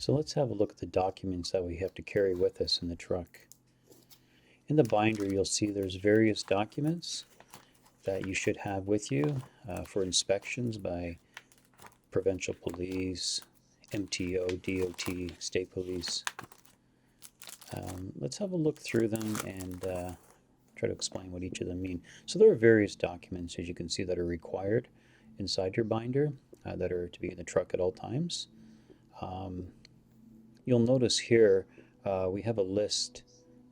So let's have a look at the documents that we have to carry with us in the truck. In the binder, you'll see there's various documents that you should have with you for inspections by provincial police, MTO, DOT, state police. Let's have a look through them and try to explain what each of them mean. So there are various documents, as you can see, that are required inside your binder that are to be in the truck at all times. You'll notice here we have a list.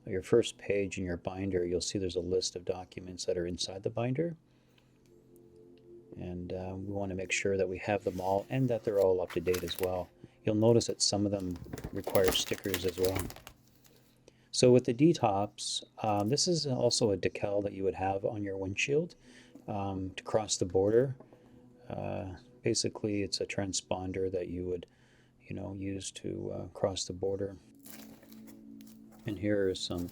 Your first page in your binder, you'll see there's a list of documents that are inside the binder. And we want to make sure that we have them all and that they're all up to date as well. You'll notice that some of them require stickers as well. So with the D-tops, this is also a decal that you would have on your windshield to cross the border. Basically, it's a transponder that you would, use to cross the border. And here are some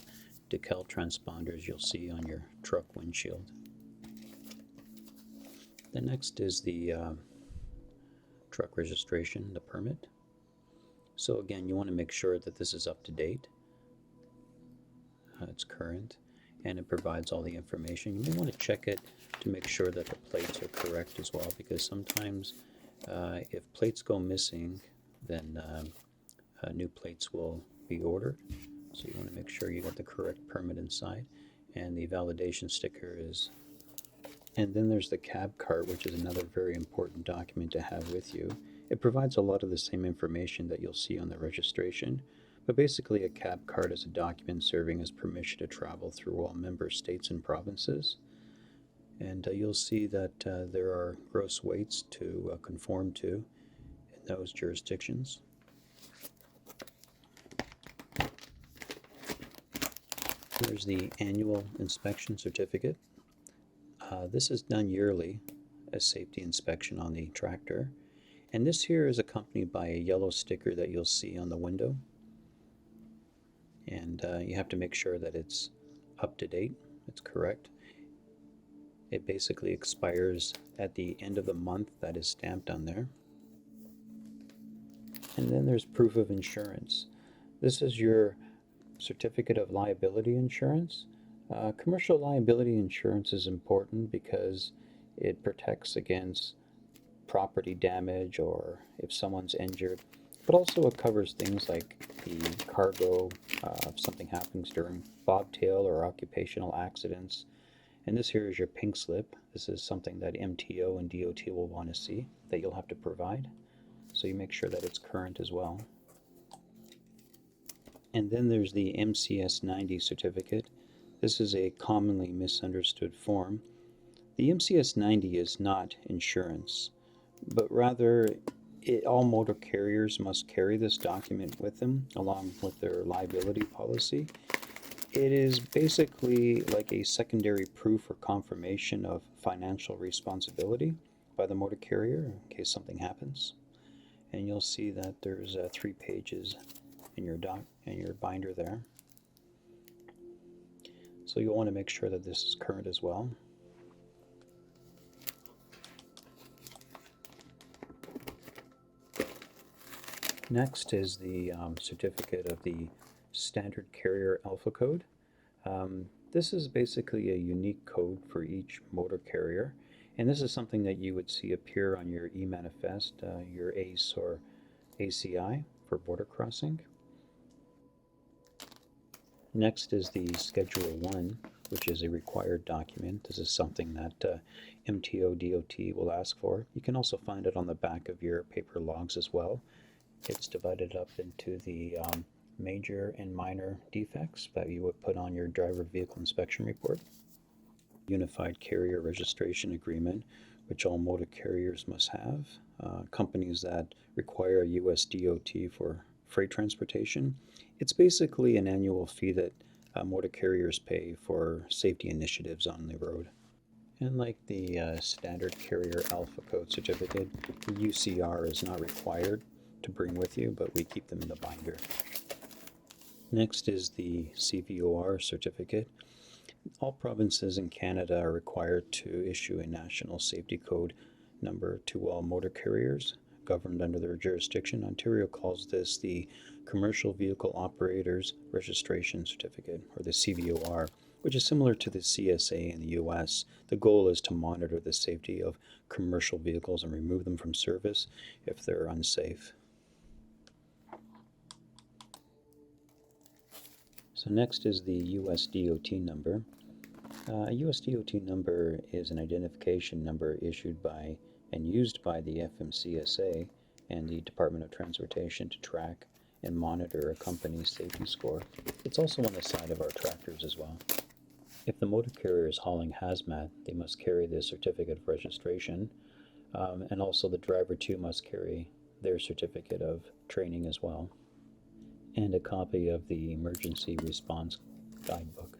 decal transponders you'll see on your truck windshield. The next is the truck registration, the permit. So again, you want to make sure that this is up to date. It's current, and it provides all the information. You may want to check it to make sure that the plates are correct as well, because sometimes if plates go missing, then new plates will be ordered. So you want to make sure you got the correct permit inside, and the validation sticker is. And then there's the cab cart, which is another very important document to have with you. It provides a lot of the same information that you'll see on the registration, but basically a cab cart is a document serving as permission to travel through all member states and provinces. And you'll see that there are gross weights to conform to in those jurisdictions. There's the annual inspection certificate. This is done yearly, a safety inspection on the tractor. And this here is accompanied by a yellow sticker that you'll see on the window. And you have to make sure that it's up to date, it's correct. It basically expires at the end of the month that is stamped on there. And then there's proof of insurance. This is your certificate of liability insurance. Commercial liability insurance is important because it protects against property damage or if someone's injured, but also it covers things like the cargo if something happens during bobtail or occupational accidents. And this here is your pink slip. This is something that MTO and DOT will want to see that you'll have to provide. So you make sure that it's current as well. And then there's the MCS90 certificate. This is a commonly misunderstood form. The MCS90 is not insurance, but rather all motor carriers must carry this document with them along with their liability policy. It is basically like a secondary proof or confirmation of financial responsibility by the motor carrier in case something happens. And you'll see that there's 3 pages in your binder there. So you'll want to make sure that this is current as well. Next is the certificate of the standard carrier alpha code. This is basically a unique code for each motor carrier, and this is something that you would see appear on your e-manifest, your ACE or ACI for border crossing. Next is the Schedule 1, which is a required document. This is something that MTO DOT will ask for. You can also find it on the back of your paper logs as well. It's divided up into the major and minor defects that you would put on your driver vehicle inspection report. Unified Carrier Registration Agreement, which all motor carriers must have. Companies that require US DOT for freight transportation. It's basically an annual fee that motor carriers pay for safety initiatives on the road. And like the standard carrier alpha code certificate, the UCR is not required to bring with you, but we keep them in the binder. Next is the CPOR certificate. All provinces in Canada are required to issue a national safety code number to all motor carriers. governed under their jurisdiction. Ontario calls this the Commercial Vehicle Operators Registration Certificate, or the CVOR, which is similar to the CSA in the US. The goal is to monitor the safety of commercial vehicles and remove them from service if they're unsafe. So next is the US DOT number. A US DOT number is an identification number issued by and used by the FMCSA and the Department of Transportation to track and monitor a company's safety score. It's also on the side of our tractors as well. If the motor carrier is hauling hazmat, they must carry the certificate of registration, and also the driver too must carry their certificate of training as well, and a copy of the emergency response guidebook.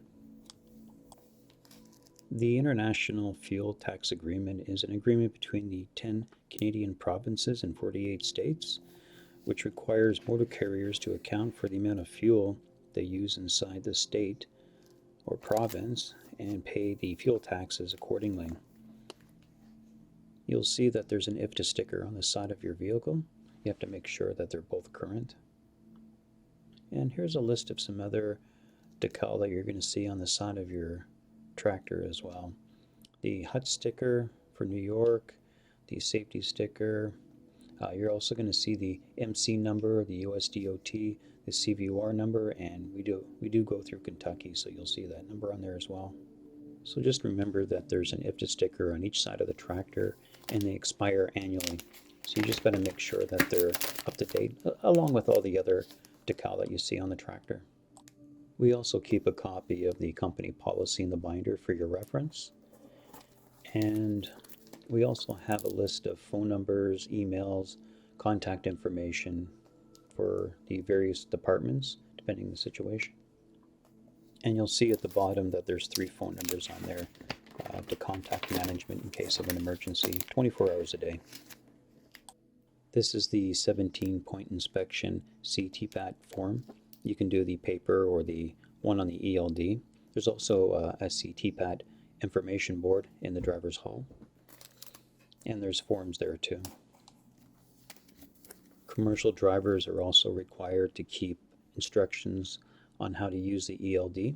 The International Fuel Tax Agreement is an agreement between the 10 Canadian provinces and 48 states, which requires motor carriers to account for the amount of fuel they use inside the state or province and pay the fuel taxes accordingly. You'll see that there's an IFTA sticker on the side of your vehicle. You have to make sure that they're both current. And here's a list of some other decal that you're going to see on the side of your tractor as well. The HUT sticker for New York, the safety sticker. You're also going to see the MC number, the US DOT, the CVOR number, and we do go through Kentucky, so you'll see that number on there as well. So just remember that there's an IFTA sticker on each side of the tractor, and they expire annually. So you just got to make sure that they're up to date, along with all the other decal that you see on the tractor. We also keep a copy of the company policy in the binder for your reference. And we also have a list of phone numbers, emails, contact information for the various departments, depending on the situation. And you'll see at the bottom that there's 3 phone numbers on there to contact management in case of an emergency, 24 hours a day. This is the 17-point inspection CTPAT form. You can do the paper or the one on the ELD. There's also a CTPAT information board in the driver's hall. And there's forms there too. Commercial drivers are also required to keep instructions on how to use the ELD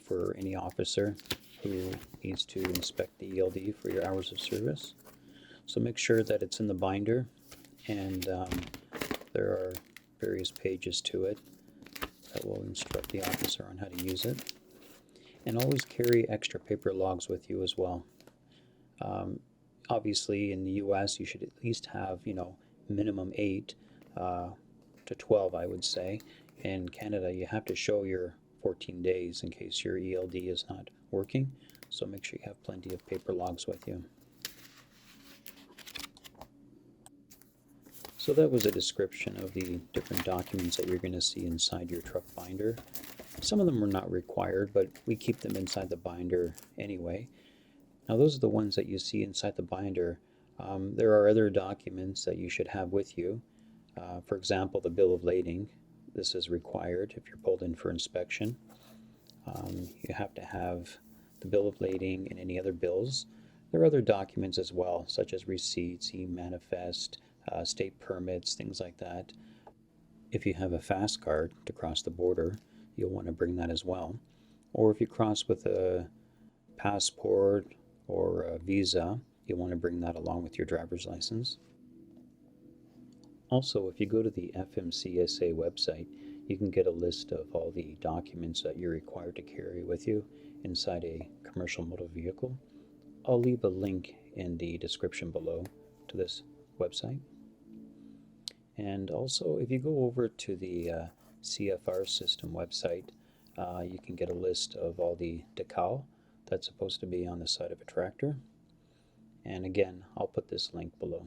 for any officer who needs to inspect the ELD for your hours of service. So make sure that it's in the binder, and there are various pages to it that will instruct the officer on how to use it. And always carry extra paper logs with you as well. Obviously in the US you should at least have, minimum 8 to 12, I would say. In Canada you have to show your 14 days in case your ELD is not working, so make sure you have plenty of paper logs with you. So that was a description of the different documents that you're going to see inside your truck binder. Some of them are not required, but we keep them inside the binder anyway. Now those are the ones that you see inside the binder. There are other documents that you should have with you. For example, the bill of lading. This is required if you're pulled in for inspection. You have to have the bill of lading and any other bills. There are other documents as well, such as receipts, e-manifest, state permits, things like that. If you have a fast card to cross the border, you'll want to bring that as well. Or if you cross with a passport or a visa, you'll want to bring that along with your driver's license. Also, if you go to the FMCSA website, you can get a list of all the documents that you're required to carry with you inside a commercial motor vehicle. I'll leave a link in the description below to this website. And also, if you go over to the CFR system website, you can get a list of all the decal that's supposed to be on the side of a tractor. And again, I'll put this link below.